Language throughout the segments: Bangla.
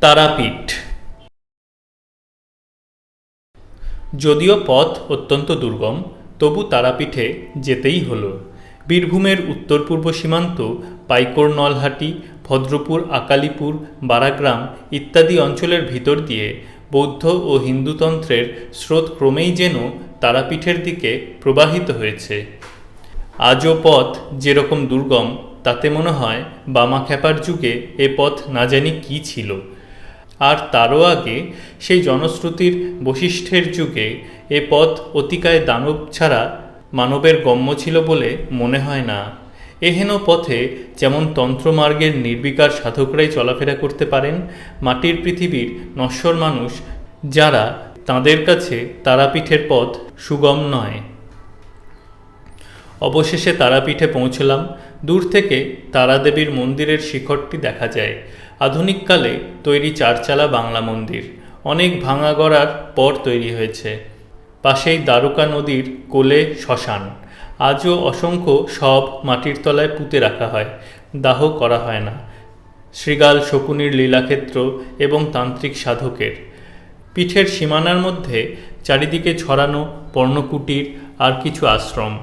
তারাপীঠ। যদিও পথ অত্যন্ত দুর্গম, তবু তারাপীঠে যেতেই হলো। বীরভূমের উত্তর পূর্ব সীমান্ত পাইকড়, নলহাটি, ভদ্রপুর, আকালিপুর, বারাগ্রাম ইত্যাদি অঞ্চলের ভিতর দিয়ে বৌদ্ধ ও হিন্দুতন্ত্রের স্রোত ক্রমেই যেন তারাপীঠের দিকে প্রবাহিত হয়েছে। আজও পথ যেরকম দুর্গম, তাতে মনে হয় বামাখ্যাপার যুগে এ পথ না জানি কী ছিল। আর তারও আগে সেই জনশ্রুতির বশিষ্ঠের যুগে এ পথ অতিকায় দানব ছাড়া মানবের গম্য ছিল বলে মনে হয় না। এহেন পথে যেমন তন্ত্রমার্গের নির্বিকার সাধকরাই চলাফেরা করতে পারেন, মাটির পৃথিবীর নশ্বর মানুষ যারা, তাঁদের কাছে তারাপীঠের পথ সুগম নয়। অবশেষে তারাপীঠে পৌঁছলাম। দূর থেকে তারাদেবীর মন্দিরের শিখরটি দেখা যায়। আধুনিককালে তৈরি চারচালা বাংলা মন্দির, অনেক ভাঙা গড়ার পর তৈরি হয়েছে। পাশেই দ্বারকা নদীর কোলে শ্মশান। আজও অসংখ্য শব মাটির তলায় পুঁতে রাখা হয়, দাহ করা হয় না। শৃগাল শকুনির লীলাক্ষেত্র এবং তান্ত্রিক সাধকের। পীঠের সীমানার মধ্যে চারিদিকে ছড়ানো পর্ণকুটির আর কিছু আশ্রম।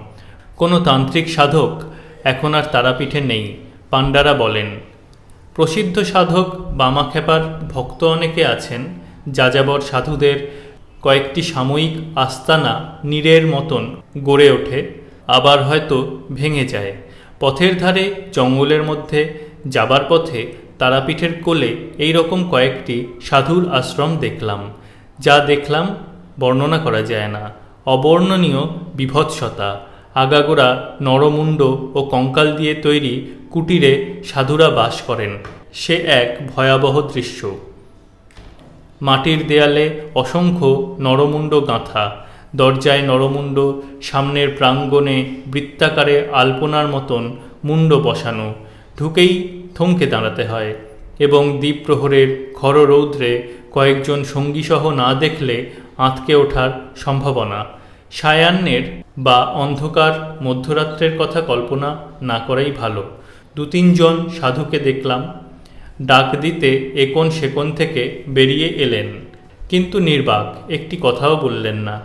কোনো তান্ত্রিক সাধক এখন আর তারাপীঠে নেই, পাণ্ডারা বলেন। প্রসিদ্ধ সাধক বামাখ্যাপার ভক্ত অনেকে আছেন। যাযাবর সাধুদের কয়েকটি সাময়িক আস্তানা নীরের মতন গড়ে ওঠে, আবার হয়তো ভেঙে যায়। পথের ধারে জঙ্গলের মধ্যে যাবার পথে তারাপীঠের কোলে এই রকম কয়েকটি সাধুর আশ্রম দেখলাম। যা দেখলাম বর্ণনা করা যায় না। অবর্ণনীয় বিভৎসতা। আগাগোড়া নরমুণ্ড ও কঙ্কাল দিয়ে তৈরি কুটিরে সাধুরা বাস করেন। সে এক ভয়াবহ দৃশ্য। মাটির দেয়ালে অসংখ্য নরমুণ্ড গাঁথা, দরজায় নরমুণ্ড, সামনের প্রাঙ্গণে বৃত্তাকারে আলপনার মতন মুণ্ড বসানো। ঢুকেই থমকে দাঁড়াতে হয় এবং দ্বীপ্রহরের খররৌদ্রে কয়েকজন সঙ্গীসহ না দেখলে আঁতকে ওঠার সম্ভাবনা। সায়াহ্নের বা অন্ধকার মধ্যরাত্রের কথা কল্পনা না করাই ভালো। 2-3 জন সাধুকে দেখলাম। ডাক দিতে একোণ সেকোণ থেকে বেরিয়ে এলেন, কিন্তু নির্বাক, একটি কথাও বললেন না।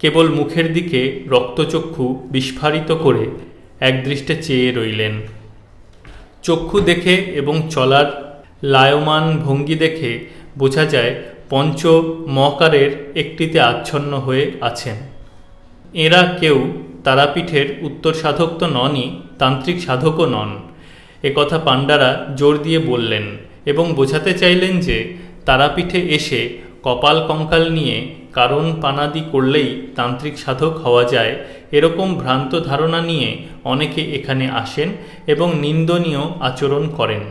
কেবল মুখের দিকে রক্তচক্ষু বিস্ফারিত করে একদৃষ্টে চেয়ে রইলেন। চক্ষু দেখে এবং চলার লায়মান ভঙ্গি দেখে বোঝা যায় পঞ্চ মকারের একটিতে আচ্ছন্ন হয়ে আছেন। এরা কেউ তারাপীঠের উত্তর সাধক তো ননই, তান্ত্রিক সাধকও নন। একথা পাণ্ডারা জোর দিয়ে বললেন এবং বোঝাতে চাইলেন যে তারাপীঠে এসে কপাল কঙ্কাল নিয়ে কারণ পানাদি করলেই তান্ত্রিক সাধক হওয়া যায়, এরকম ভ্রান্ত ধারণা নিয়ে অনেকে এখানে আসেন এবং নিন্দনীয় আচরণ করেন।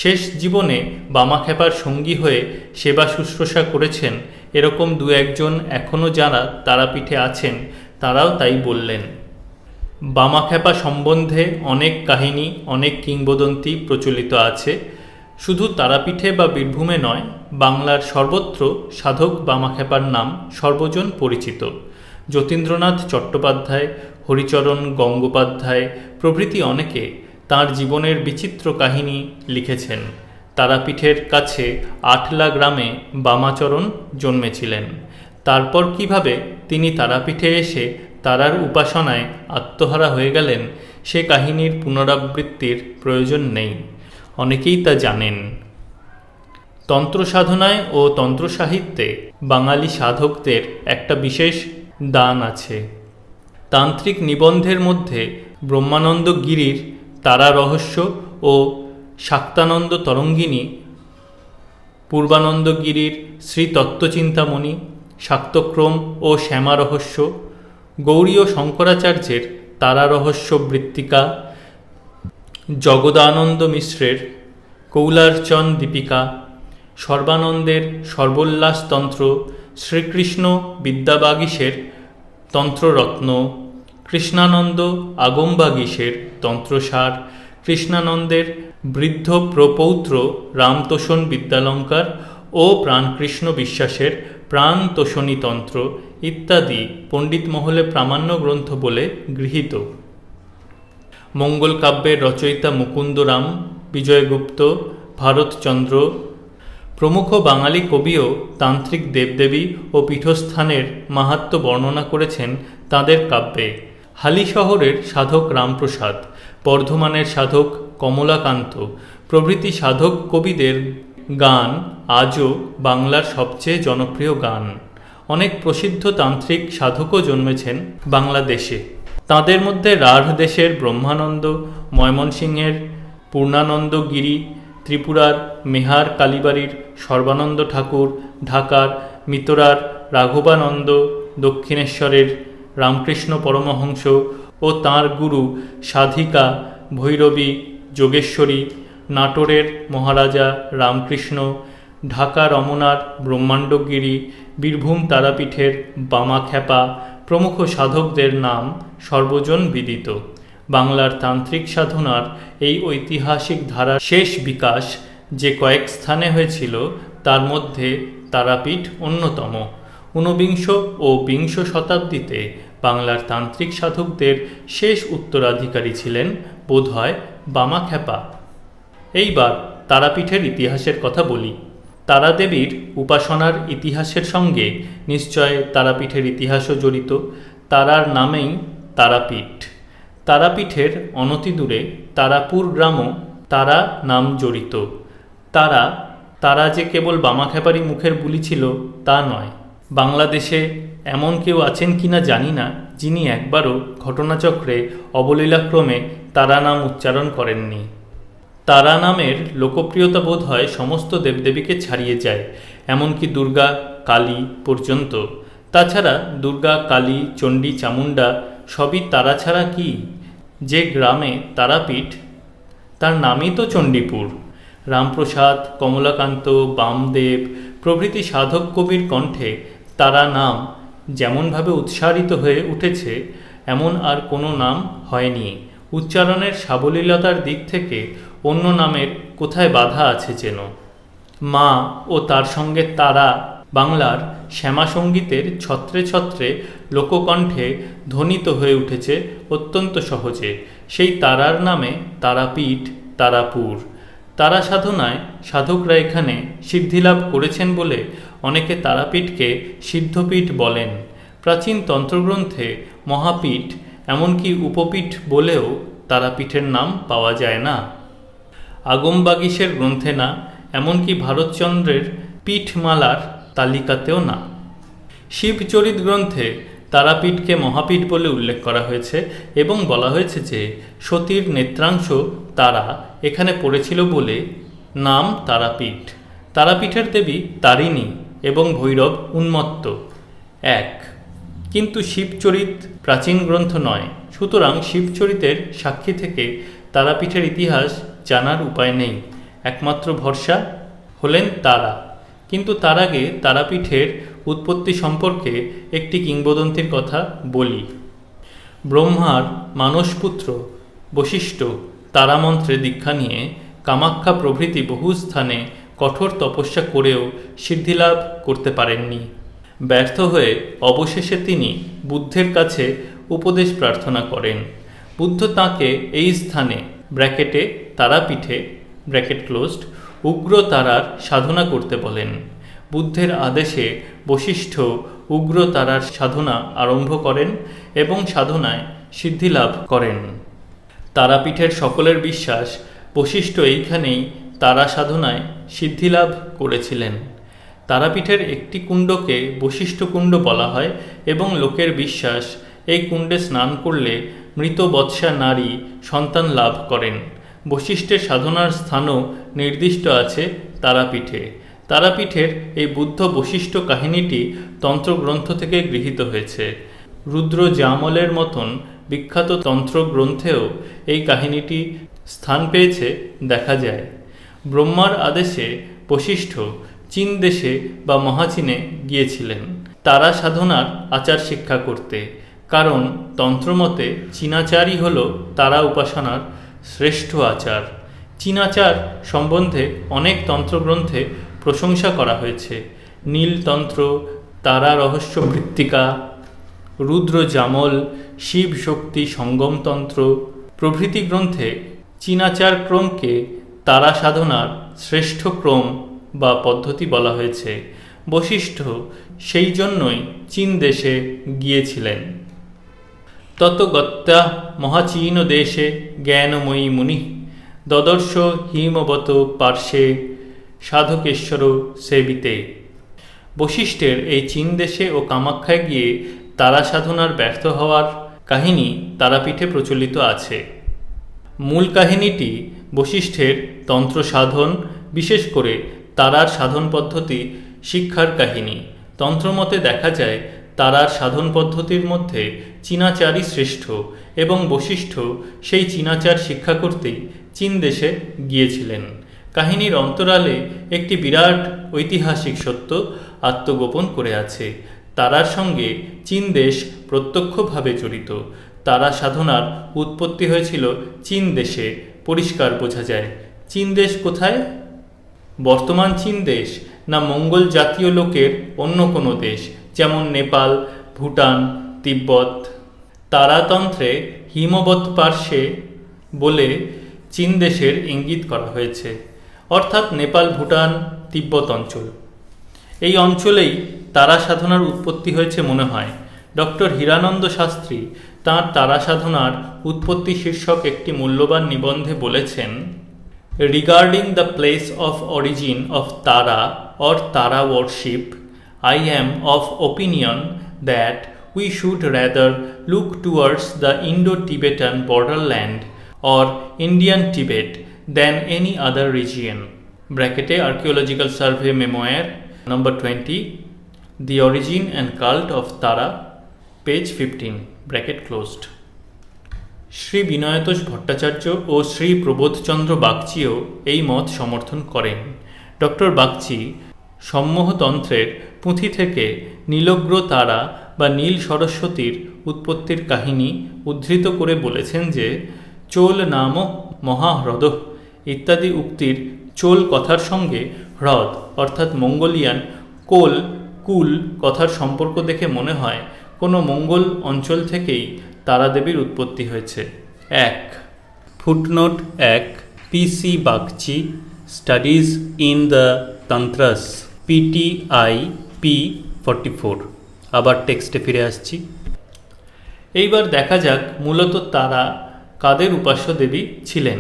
শেষ জীবনে বামাখ্যাপার সঙ্গী হয়ে সেবা শুশ্রূষা করেছেন এরকম 2-1 জন এখনও যারা তারাপীঠে আছেন, তারাও তাই বললেন। বামাখ্যাপা সম্বন্ধে অনেক কাহিনী, অনেক কিংবদন্তি প্রচলিত আছে। শুধু তারাপীঠে বা বীরভূমে নয়, বাংলার সর্বত্র সাধক বামাখ্যাপার নাম সর্বজন পরিচিত। যতীন্দ্রনাথ চট্টোপাধ্যায়, হরিচরণ গঙ্গোপাধ্যায় প্রভৃতি অনেকে তাঁর জীবনের বিচিত্র কাহিনী লিখেছেন। তারাপীঠের কাছে আটলা গ্রামে বামাচরণ জন্মেছিলেন। তারপর কিভাবে তিনি তারাপীঠে এসে তারার উপাসনায় আত্মহারা হয়ে গেলেন, সে কাহিনীর পুনরাবৃত্তির প্রয়োজন নেই, অনেকেই তা জানেন। তন্ত্র সাধনায় ও তন্ত্র সাহিত্যে বাঙালি সাধকদের একটা বিশেষ দান আছে। তান্ত্রিক নিবন্ধের মধ্যে ব্রহ্মানন্দ গিরির তারা রহস্য ও শাক্তানন্দ তরঙ্গিনী, পূর্বানন্দ গিরির শ্রী তত্ত্বচিন্তামণি, শাক্তক্রম ও শ্যামা রহস্য, গৌরী ও শঙ্করাচার্যের তারা রহস্য বৃত্তিকা, জগদানন্দ মিশ্রের কৌলার্চন দীপিকা, সর্বানন্দের সর্বোল্লাসতন্ত্র, শ্রীকৃষ্ণ বিদ্যাবাগীশের তন্ত্ররত্ন, কৃষ্ণানন্দ আগমবাগীশের তন্ত্রসার, কৃষ্ণানন্দের বৃদ্ধ প্রপৌত্র রামতোষণ বিদ্যালঙ্কার ও প্রাণকৃষ্ণ বিশ্বাসের প্রাণতোষণী তন্ত্র ইত্যাদি পণ্ডিত মহলে প্রামাণ্য গ্রন্থ বলে গৃহীত। মঙ্গল কাব্যের রচয়িতা মুকুন্দরাম, বিজয়গুপ্ত, ভারতচন্দ্র প্রমুখ বাঙালি কবিও তান্ত্রিক দেবদেবী ও পীঠস্থানের মাহাত্ম্য বর্ণনা করেছেন তাঁদের কাব্যে। হালি শহরের সাধক রামপ্রসাদ, বর্ধমানের সাধক কমলাকান্ত প্রভৃতি সাধক কবিদের গান আজও বাংলার সবচেয়ে জনপ্রিয় গান। অনেক প্রসিদ্ধ তান্ত্রিক সাধকও জন্মেছেন বাংলাদেশে। তাঁদের মধ্যে রাঢ় দেশের ব্রহ্মানন্দ, ময়মনসিংহের পূর্ণানন্দ গিরি, ত্রিপুরার মেহার কালীবাড়ির সর্বানন্দ ঠাকুর, ঢাকার মিতরার রাঘবানন্দ, দক্ষিণেশ্বরের রামকৃষ্ণ পরমহংস ও তাঁর গুরু সাধিকা ভৈরবী যোগেশ্বরী, নাটোরের মহারাজা রামকৃষ্ণ, ঢাকা রমনার ব্রহ্মাণ্ডগিরি, বীরভূম তারাপীঠের বামাখ্যাপা প্রমুখ সাধকদের নাম সর্বজন বিদিত। বাংলার তান্ত্রিক সাধনার এই ঐতিহাসিক ধারার শেষ বিকাশ যে কয়েক স্থানে হয়েছিল তার মধ্যে তারাপীঠ অন্যতম। ঊনবিংশ ও বিংশ শতাব্দীতে বাংলার তান্ত্রিক সাধকদের শেষ উত্তরাধিকারী ছিলেন বোধহয় বামাখ্যাপা। এইবার তারাপীঠের ইতিহাসের কথা বলি। তারাদেবীর উপাসনার ইতিহাসের সঙ্গে নিশ্চয় তারাপীঠের ইতিহাসও জড়িত। তারার নামেই তারাপীঠ। তারাপীঠের অনতিদূরে তারাপুর গ্রামও তারা নাম জড়িত। তারা যে কেবল বামাখ্যাপারই মুখের বুলি ছিল তা নয়। বাংলাদেশে এমন কেউ আছেন কিনা জানি না যিনি একবারও ঘটনাচক্রে অবলীলাক্রমে তারা নাম উচ্চারণ করেননি। তারা নামের লোকপ্রিয়তা বোধ হয় সমস্ত দেবদেবীকে ছাড়িয়ে যায়, এমনকি দুর্গা কালী পর্যন্ত। তাছাড়া দুর্গা কালী চণ্ডী চামুণ্ডা সবই তারা ছাড়া কি? যে গ্রামে তারাপীঠ তার নামই তো চণ্ডীপুর। রামপ্রসাদ, কমলাকান্ত, বামদেব প্রভৃতি সাধক কবির কণ্ঠে তারা নাম যেমনভাবে উচ্চারিত হয়ে উঠেছে এমন আর কোনো নাম হয়নি। উচ্চারণের সাবলীলতার দিক থেকে অন্য নামের কোথায় বাধা আছে যেন। মা ও তার সঙ্গে তারা বাংলার শ্যামাসঙ্গীতের ছত্রে ছত্রে লোককণ্ঠে ধ্বনিত হয়ে উঠেছে অত্যন্ত সহজে। সেই তারার নামে তারাপীঠ, তারাপুর। তারা সাধনায় সাধকরা এখানে সিদ্ধিলাভ করেছেন বলে অনেকে তারাপীঠকে সিদ্ধপীঠ বলেন। প্রাচীন তন্ত্রগ্রন্থে মহাপীঠ এমনকি উপপীঠ বলেও তারাপীঠের নাম পাওয়া যায় না। আগমবাগীশের গ্রন্থে না, এমনকি ভারতচন্দ্রের পীঠমালার তালিকাতেও না। শিবচরিত গ্রন্থে তারাপীঠকে মহাপীঠ বলে উল্লেখ করা হয়েছে এবং বলা হয়েছে যে সতীর নেত্রাংশ তারা এখানে পড়েছিল বলে নাম তারাপীঠ। তারাপীঠের দেবী তারিণী এবং ভৈরব উন্মত্ত এক। কিন্তু শিবচরিত প্রাচীন গ্রন্থ নয়, সুতরাং শিবচরিতের সাক্ষী থেকে তারাপীঠের ইতিহাস জানার উপায় নেই। একমাত্র ভরসা হলেন তারা। কিন্তু তার আগে তারাপীঠের উৎপত্তি সম্পর্কে একটি কিংবদন্তির কথা বলি। ব্রহ্মার মানসপুত্র বশিষ্ঠ তারামন্ত্রে দীক্ষা নিয়ে কামাখ্যা প্রভৃতি বহু স্থানে কঠোর তপস্যা করেও সিদ্ধিলাভ করতে পারেননি। ব্যর্থ হয়ে অবশেষে তিনি বুদ্ধের কাছে উপদেশ প্রার্থনা করেন। বুদ্ধ তাঁকে এই স্থানে ব্র্যাকেটে তারাপীঠে ব্র্যাকেট ক্লোজড উগ্র তারার সাধনা করতে বলেন। বুদ্ধের আদেশে বশিষ্ঠ উগ্র তারার সাধনা আরম্ভ করেন এবং সাধনায় সিদ্ধিলাভ করেন। তারাপীঠের সকলের বিশ্বাস বশিষ্ঠ এইখানেই তারা সাধনায় সিদ্ধিলাভ করেছিলেন। তারাপীঠের একটি কুণ্ডকে বশিষ্ঠ কুণ্ড বলা হয় এবং লোকের বিশ্বাস এই কুণ্ডে স্নান করলে মৃত বৎসা নারী সন্তান লাভ করেন। বশিষ্ঠের সাধনার স্থানও নির্দিষ্ট আছে তারাপীঠে। তারাপীঠের এই বুদ্ধ বশিষ্ঠ কাহিনীটি তন্ত্রগ্রন্থ থেকে গৃহীত হয়েছে। রুদ্র জামলের মতন বিখ্যাত তন্ত্রগ্রন্থেও এই কাহিনীটি স্থান পেয়েছে দেখা যায়। ব্রহ্মার আদেশে বশিষ্ঠ চীন দেশে বা মহাচীনে গিয়েছিলেন তারা সাধনার আচার শিক্ষা করতে, কারণ তন্ত্রমতে চীনাচারই হল তারা উপাসনার শ্রেষ্ঠ আচার। চীনাচার সম্বন্ধে অনেক তন্ত্রগ্রন্থে প্রশংসা করা হয়েছে। নীলতন্ত্র, তারা রহস্য বৃত্তিকা, রুদ্র জামল, শিব শক্তি সঙ্গমতন্ত্র প্রভৃতি গ্রন্থে চীনাচার ক্রমকে তারা সাধনার শ্রেষ্ঠ ক্রম বা পদ্ধতি বলা হয়েছে। বশিষ্ঠ সেই জন্যই চীন দেশে গিয়েছিলেন। তত গত্যা মহাচীন দেশে জ্ঞানময়ী মুনি দদর্শ হিমবত পার্শ্বে সাধকেশ্বর সেবিতে। বশিষ্ঠের এই চীন দেশে ও কামাখ্যায় গিয়ে তারা সাধনার ব্যর্থ হওয়ার কাহিনী তারাপীঠে প্রচলিত আছে। মূল কাহিনীটি বশিষ্ঠের তন্ত্র সাধন, বিশেষ করে তারার সাধন পদ্ধতি শিক্ষার কাহিনী। তন্ত্রমতে দেখা যায় তারার সাধন পদ্ধতির মধ্যে চীনাচারই শ্রেষ্ঠ এবং বশিষ্ঠ সেই চীনাচার শিক্ষা করতেই চীন দেশে গিয়েছিলেন। কাহিনীর অন্তরালে একটি বিরাট ঐতিহাসিক সত্য আত্মগোপন করে আছে। তারার সঙ্গে চীন দেশ প্রত্যক্ষভাবে জড়িত। তারা সাধনার উৎপত্তি হয়েছিল চীন দেশে, পরিষ্কার বোঝা যায়। চীন দেশ কোথায়? বর্তমান চীন দেশ, না মঙ্গল জাতীয় লোকের অন্য কোনো দেশ, যেমন নেপাল, ভুটান, তিব্বত? তারাতন্ত্রে হিমবৎ পার্শ্বে বলে চীন দেশের ইঙ্গিত করা হয়েছে, অর্থাৎ নেপাল, ভুটান, তিব্বত অঞ্চল। এই অঞ্চলেই তারা সাধনার উৎপত্তি হয়েছে মনে হয়। ডক্টর হীরানন্দ শাস্ত্রী তাঁর তারা সাধনার উৎপত্তি শীর্ষক একটি মূল্যবান নিবন্ধে বলেছেন, regarding the place of origin of তারা or Tara worship, I am of opinion that we should rather look towards the Indo-Tibetan borderland or Indian Tibet than any other region. Bracket Archaeological Survey Memoir number 20, The Origin and Cult of Tara, page 15, bracket closed. Shri Binoytosh Bhattacharya ও শ্রী প্রবোধচন্দ্র বাগচিও এই মত সমর্থন করেন। ডক্টর বাগচি সম্মোহতন্ত্রের পুঁথি থেকে নীলগ্র তারা বা নীল সরস্বতীর উৎপত্তির কাহিনী উদ্ধৃত করে বলেছেন যে, চোল নাম মহাহ্রদ ইত্যাদি উক্তির চোল কথার সঙ্গে হ্রদ অর্থাৎ মঙ্গোলিয়ান কোল কুল কথার সম্পর্ক দেখে মনে হয় কোনো মঙ্গল অঞ্চল থেকেই তারাদেবীর উৎপত্তি হয়েছে। 1 footnote 1 PC Bagchi studies in the Tantras PTI P44। আবার টেক্সটে ফিরে আসছি। এইবার দেখা যাক মূলত তারা কাদের উপাস্য দেবী ছিলেন,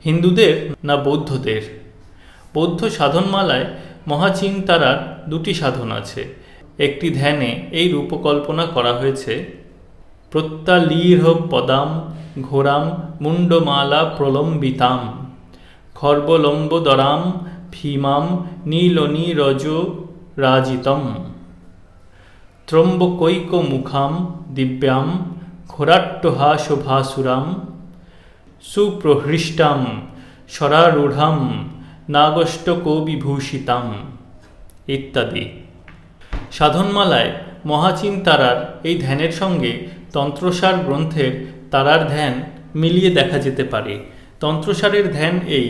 হিন্দুদের না বৌদ্ধদের? বৌদ্ধ সাধনমালায় মহাচীন তারার দুটি সাধন আছে। একটি ধ্যানে এই রূপকল্পনা করা হয়েছে, প্রত্যালীঢ় পদাম ঘোরাম মুন্ডমালা প্রলম্বিতাম খর্বলম্বোদরাম ভীমাম নীলনীরজ রাজিতম ত্রম্বকৈক মুখাম দিব্যাম ঘোরাট্টহাসভাসুরাম সুপ্রহৃষ্টাম স্বরারূঢ়াম নাগষ্টকবিভূষিতাম ইত্যাদি। সাধনমালায় মহাচীন তারার এই ধ্যানের সঙ্গে তন্ত্রসার গ্রন্থের তারার ধ্যান মিলিয়ে দেখা যেতে পারে। তন্ত্রসারের ধ্যান এই,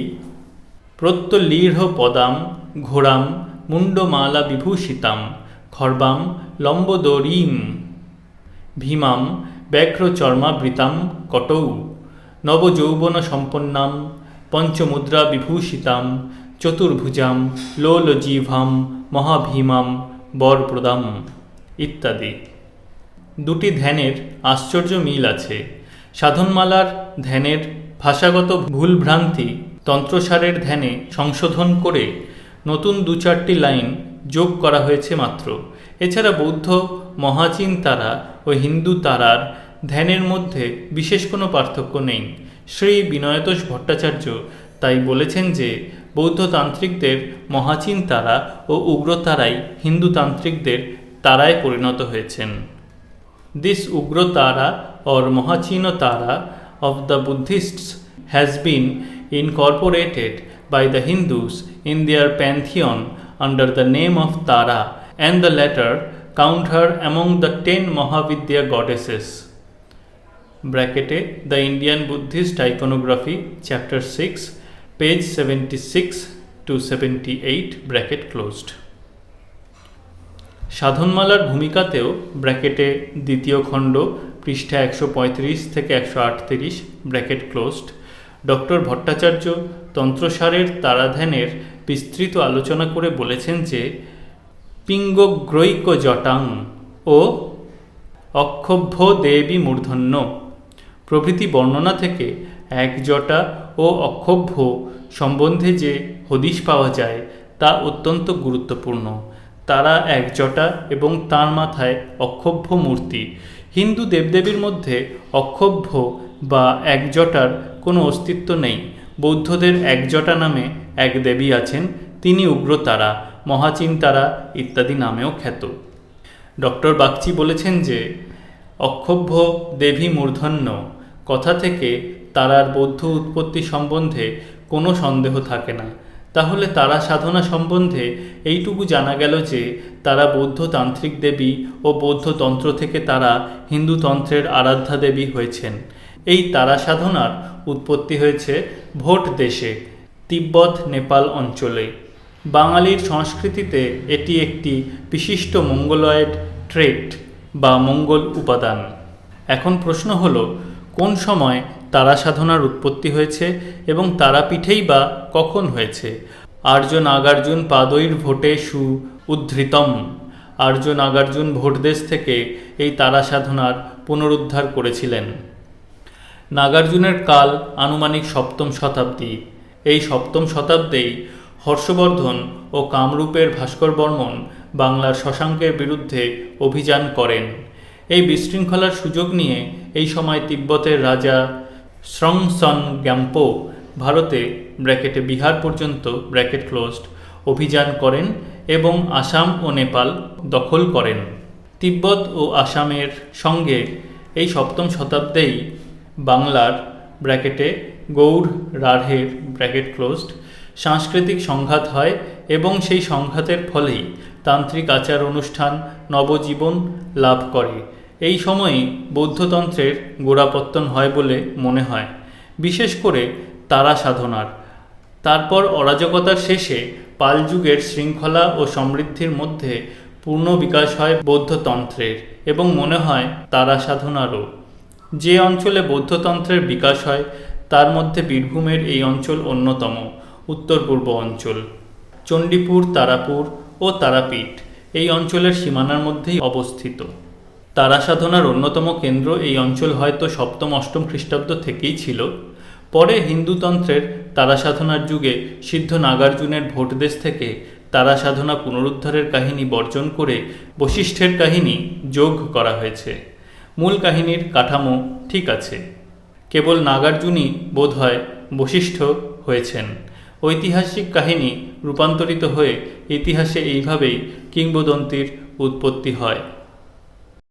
প্রত্যলীঢ় পদাম ঘোরাম মুন্ডমালা বিভূষিতাম খর্বাম লম্বোদরীম ভীমাম ব্যাঘ্রচর্মাবৃতাম কটৌ নবযৌবন সম্পন্নাম পঞ্চমুদ্রা বিভূষিতাম চতুর্ভুজাম লোলজিভাম মহাভীমাম বরপ্রদাম ইত্যাদি। দুটি ধ্যানের আশ্চর্য মিল আছে। সাধনমালার ধ্যানের ভাষাগত ভুলভ্রান্তি তন্ত্রসারের ধ্যানে সংশোধন করে নতুন 2-4টি লাইন যোগ করা হয়েছে মাত্র। এছাড়া বৌদ্ধ মহাচীন তারা ও হিন্দু তারার ধ্যানের মধ্যে বিশেষ কোনো পার্থক্য নেই। শ্রী বিনয়তোষ ভট্টাচার্য তাই বলেছেন যে, বৌদ্ধ তান্ত্রিকদের মহাচীন তারা ও উগ্রতারাই হিন্দু তান্ত্রিকদের তারায় পরিণত হয়েছেন। This Ugra Tara or Mahachina Tara of the Buddhists has been incorporated by the Hindus in their pantheon under the name of Tara, and the latter count her among the 10 Mahavidya goddesses. Bracket The Indian Buddhist Iconography, Chapter 6, page 76 to 78, bracket closed. সাধনমালার ভূমিকাতেও ব্র্যাকেটে দ্বিতীয় খণ্ড পৃষ্ঠা 135 থেকে 138, ব্র্যাকেট ক্লোজড, ডক্টর ভট্টাচার্য তন্ত্রসারের তারাধ্যানের বিস্তৃত আলোচনা করে বলেছেন যে পিঙ্গগ্রৈক জটাং ও অক্ষোভ্য দেবী মূর্ধন্য প্রভৃতি বর্ণনা থেকে এক জটা ও অক্ষোভ্য সম্বন্ধে যে হদিশ পাওয়া যায় তা অত্যন্ত গুরুত্বপূর্ণ। তারা এক জটা এবং তার মাথায় অক্ষোভ্য মূর্তি। হিন্দু দেবদেবীর মধ্যে অক্ষোভ্য বা এক জটার কোনো অস্তিত্ব নেই। বৌদ্ধদের একজটা নামে এক দেবী আছেন, তিনি উগ্রতারা, মহাচিনতারা ইত্যাদি নামেও খ্যাত। ডক্টর বাগচি বলেছেন যে অক্ষোভ্য দেবী মূর্ধন্য কথা থেকে তারার বৌদ্ধ উৎপত্তি সম্বন্ধে কোনো সন্দেহ থাকে না। তাহলে তারা সাধনা সম্বন্ধে এইটুকু জানা গেল যে তারা বৌদ্ধ তান্ত্রিক দেবী ও বৌদ্ধ তন্ত্র থেকে তারা হিন্দু তন্ত্রের আরাধ্যা দেবী হয়েছেন। এই তারা সাধনার উৎপত্তি হয়েছে ভোট দেশে, তিব্বত নেপাল অঞ্চলে। বাঙালির সংস্কৃতিতে এটি একটি বিশিষ্ট মঙ্গলয়েড ট্রেট বা মঙ্গল উপাদান। এখন প্রশ্ন হলো, কোন সময় তারা সাধনার উৎপত্তি হয়েছে এবং তারাপীঠেই বা কখন হয়েছে? আর্য নাগার্জুন পাদৈর ভোটে সু উদ্ধৃতম। আর্য নাগার্জুন ভোটদেশ থেকে এই তারা সাধনার পুনরুদ্ধার করেছিলেন। নাগার্জুনের কাল আনুমানিক সপ্তম শতাব্দী। এই সপ্তম শতাব্দীই হর্ষবর্ধন ও কামরূপের ভাস্কর বর্মন বাংলার শশাঙ্কের বিরুদ্ধে অভিযান করেন। এই বিশৃঙ্খলার সুযোগ নিয়ে এই সময় তিব্বতের রাজা স্রংসন গ্যাম্পো ভারতে ব্র্যাকেটে বিহার পর্যন্ত ব্র্যাকেট ক্লোজড অভিযান করেন এবং আসাম ও নেপাল দখল করেন। তিব্বত ও আসামের সঙ্গে এই সপ্তম শতাব্দীই বাংলার ব্র্যাকেটে গৌড় রাঢ়ের ব্র্যাকেট ক্লোজড সাংস্কৃতিক সংঘাত হয় এবং সেই সংঘাতের ফলেই তান্ত্রিক আচার অনুষ্ঠান নবজীবন লাভ করে। এই সময়েই বৌদ্ধতন্ত্রের গোড়াপত্তন হয় বলে মনে হয়, বিশেষ করে তারা সাধনার। তারপর অরাজকতার শেষে পাল যুগের শৃঙ্খলা ও সমৃদ্ধির মধ্যে পূর্ণ বিকাশ হয় বৌদ্ধতন্ত্রের এবং মনে হয় তারা সাধনারও। যে অঞ্চলে বৌদ্ধতন্ত্রের বিকাশ হয় তার মধ্যে বীরভূমের এই অঞ্চল অন্যতম। উত্তর পূর্ব অঞ্চল, চণ্ডীপুর, তারাপুর ও তারাপীঠ এই অঞ্চলের সীমানার মধ্যেই অবস্থিত। তারা সাধনার অন্যতম কেন্দ্র এই অঞ্চল হয়তো সপ্তম অষ্টম খ্রিস্টাব্দ থেকেই ছিল। পরে হিন্দুতন্ত্রের তারা সাধনার যুগে সিদ্ধ নাগার্জুনের ভোটদেশ থেকে তারা সাধনা পুনরুদ্ধারের কাহিনী বর্জন করে বশিষ্ঠের কাহিনী যোগ করা হয়েছে। মূল কাহিনীর কাঠামো ঠিক আছে, কেবল নাগার্জুনই বোধহয় বশিষ্ঠ হয়েছেন। ঐতিহাসিক কাহিনী রূপান্তরিত হয়ে ইতিহাসে এইভাবেই কিংবদন্তির উৎপত্তি হয়।